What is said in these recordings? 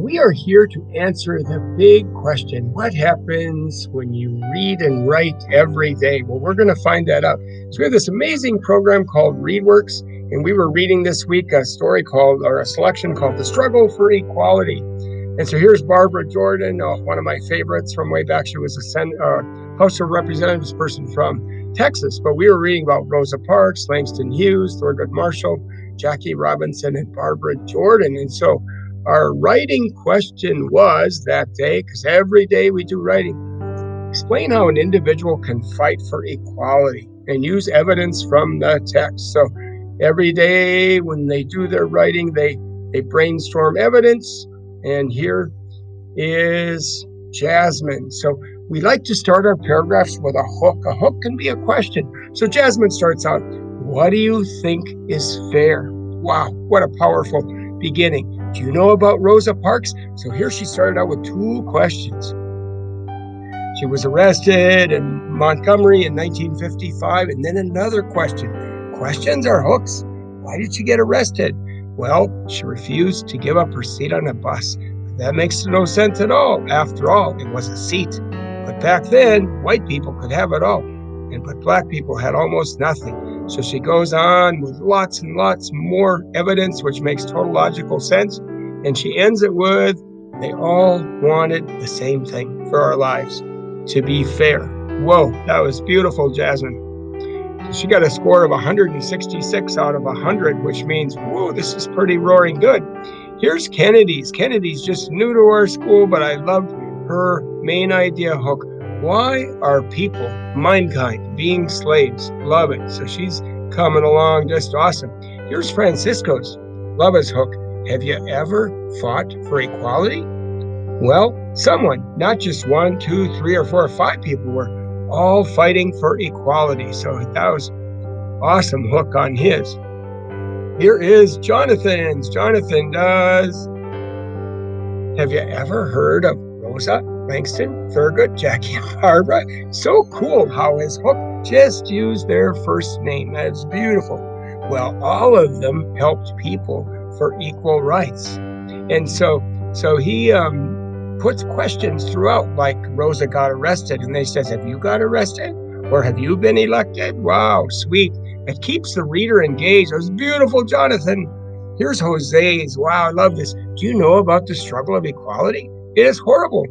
we are here to answer the big question: what happens when you read and write every day? Well, we're going to find that out. So, we have this amazing program called ReadWorks, and we were reading this week a story called, or a selection called The Struggle for Equality. And so, here's Barbara Jordan, one of my favorites from way back. She was a House of Representatives person from Texas, but we were reading about Rosa Parks, Langston Hughes, Thurgood Marshall, Jackie Robinson, and Barbara Jordan. And so, our writing question was that day, because every day we do writing, explain how an individual can fight for equality and use evidence from the text. So every day when they do their writing, they brainstorm evidence. And here is Jasmine. So we like to start our paragraphs with a hook. A hook can be a question. So Jasmine starts out, what do you think is fair? Wow, what a powerful beginning. Do you know about Rosa Parks? So here she started out with two questions. She was arrested in Montgomery in 1955, and then another question. Questions are hooks. Why did she get arrested? Well, she refused to give up her seat on a bus. That makes no sense at all. After all, it was a seat. But back then, white people could have it all, but black people had almost nothing. So she goes on with lots and lots more evidence, which makes total logical sense. And she ends it with, they all wanted the same thing for our lives, to be fair. Whoa, that was beautiful, Jasmine. She got a score of 166 out of 100, which means, whoa, this is pretty roaring good. Here's Kennedy's. Kennedy's just new to our school, but I loved her main idea hook. Why are people, mankind, being slaves? Love it. So she's coming along just awesome. Here's Francisco's. Love his hook. Have you ever fought for equality? Well, someone, not just 1, 2, 3, or 4, or 5 people, were all fighting for equality. So that was awesome hook on his. Here is Jonathan's. Jonathan does. Have you ever heard of Rosa, Langston, Thurgood, Jackie, and Barbara? So cool how his hook just used their first name. That's beautiful. Well, all of them helped people for equal rights. And so he puts questions throughout, like Rosa got arrested, and they says, have you got arrested? Or have you been elected? Wow, sweet. It keeps the reader engaged. It was beautiful, Jonathan. Here's Jose's. Wow, I love this. Do you know about the struggle of equality? It is horrible.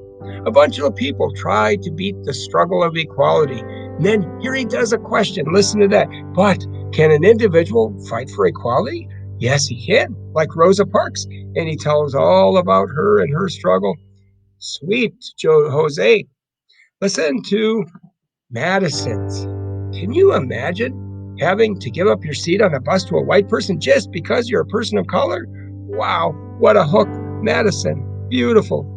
A bunch of people try to beat the struggle of equality. And then here he does a question. Listen to that. But can an individual fight for equality? Yes, he can, like Rosa Parks. And he tells all about her and her struggle. Sweet, Jose. Listen to Madison's. Can you imagine having to give up your seat on a bus to a white person just because you're a person of color? Wow, what a hook. Madison, beautiful.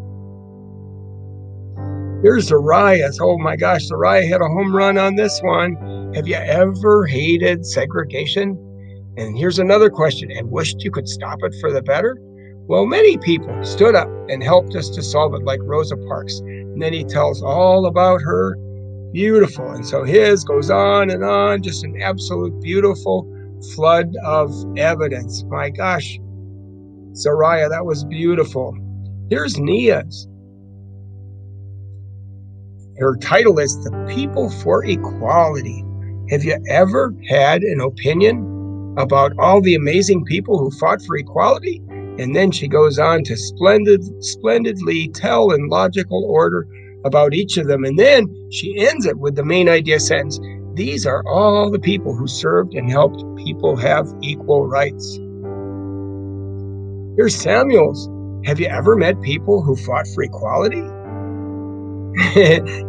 Here's Zariah's. Oh my gosh, Zariah hit a home run on this one. Have you ever hated segregation? And here's another question, and wished you could stop it for the better? Well, many people stood up and helped us to solve it, like Rosa Parks. And then he tells all about her. Beautiful. And so his goes on and on, just an absolute beautiful flood of evidence. My gosh, Zariah, that was beautiful. Here's Nia's. Her title is The People for Equality. Have you ever had an opinion about all the amazing people who fought for equality? And then she goes on to splendidly tell in logical order about each of them. And then she ends it with the main idea sentence. These are all the people who served and helped people have equal rights. Here's Samuel's. Have you ever met people who fought for equality?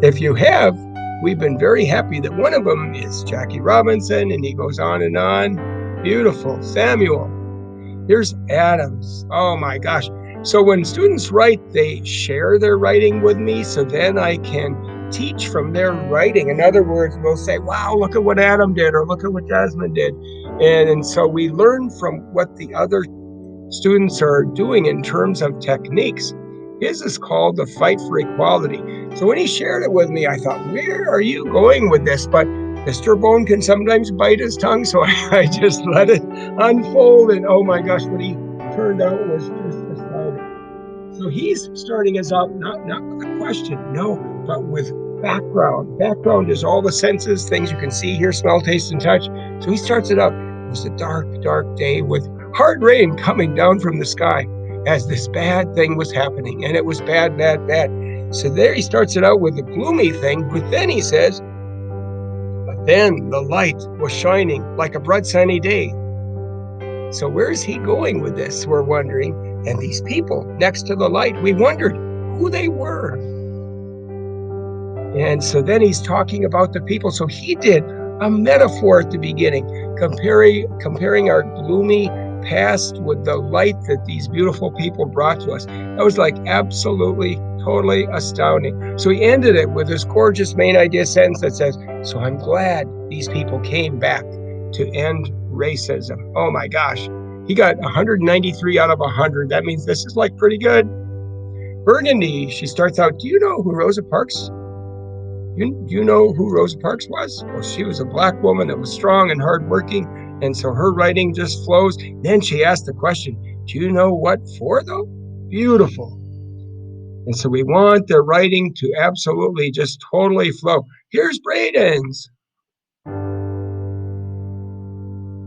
If you have, we've been very happy that one of them is Jackie Robinson, and he goes on and on. Beautiful. Samuel. Here's Adams. Oh my gosh. So when students write, they share their writing with me, so then I can teach from their writing. In other words, we'll say, wow, look at what Adam did, or look at what Jasmine did. And so we learn from what the other students are doing in terms of techniques. His is called The Fight for Equality. So when he shared it with me, I thought, where are you going with this? But Mr. Bone can sometimes bite his tongue, so I just let it unfold. And oh my gosh, what he turned out was just astounding. So he's starting us out not with a question, no, but with background. Background is all the senses, things you can see, hear, smell, taste, and touch. So he starts it out. It was a dark, dark day with hard rain coming down from the sky as this bad thing was happening. And it was bad, bad, bad. So there he starts it out with a gloomy thing, but then he says, but then the light was shining like a bright sunny day. So where's he going with this? We're wondering. And these people next to the light, we wondered who they were. And so then he's talking about the people. So he did a metaphor at the beginning, comparing our gloomy past with the light that these beautiful people brought to us. That was like absolutely, totally astounding. So he ended it with this gorgeous main idea sentence that says, so I'm glad these people came back to end racism. Oh my gosh. He got 193 out of 100. That means this is like pretty good. Burgundy, she starts out, do you know who Rosa Parks? Do you know who Rosa Parks was? Well, she was a Black woman that was strong and hardworking, and so her writing just flows. Then she asked the question, do you know what for, though? Beautiful. And so we want their writing to absolutely just totally flow. Here's Braden's.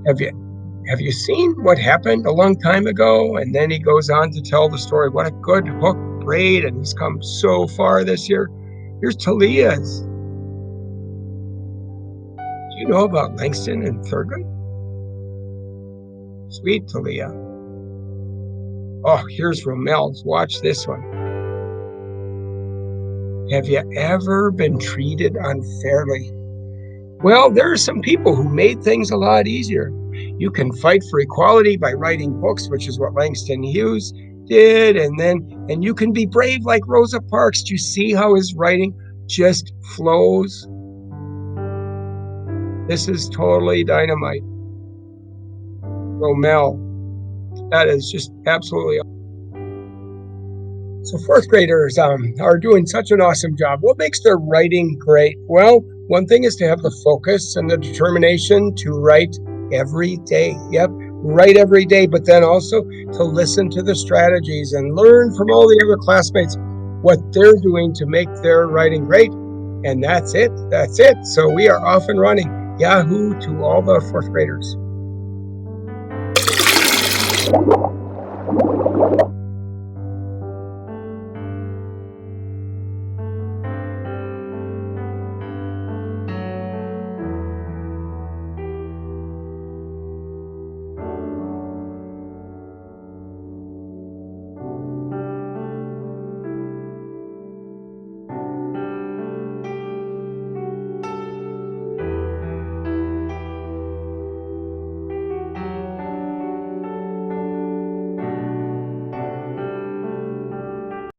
Have you seen what happened a long time ago? And then he goes on to tell the story. What a good hook, Braden. He's come so far this year. Here's Talia's. Do you know about Langston and Thurgood? Sweet Talia. Oh, here's Romel's. Watch this one. Have you ever been treated unfairly? Well, there are some people who made things a lot easier. You can fight for equality by writing books, which is what Langston Hughes did, and you can be brave like Rosa Parks. Do you see how his writing just flows? This is totally dynamite. Romel, that is just absolutely awesome. So fourth graders are doing such an awesome job. What makes their writing great? Well, one thing is to have the focus and the determination to write every day. Yep, write every day, but then also to listen to the strategies and learn from all the other classmates what they're doing to make their writing great. And that's it. That's it. So we are off and running. Yahoo to all the fourth graders.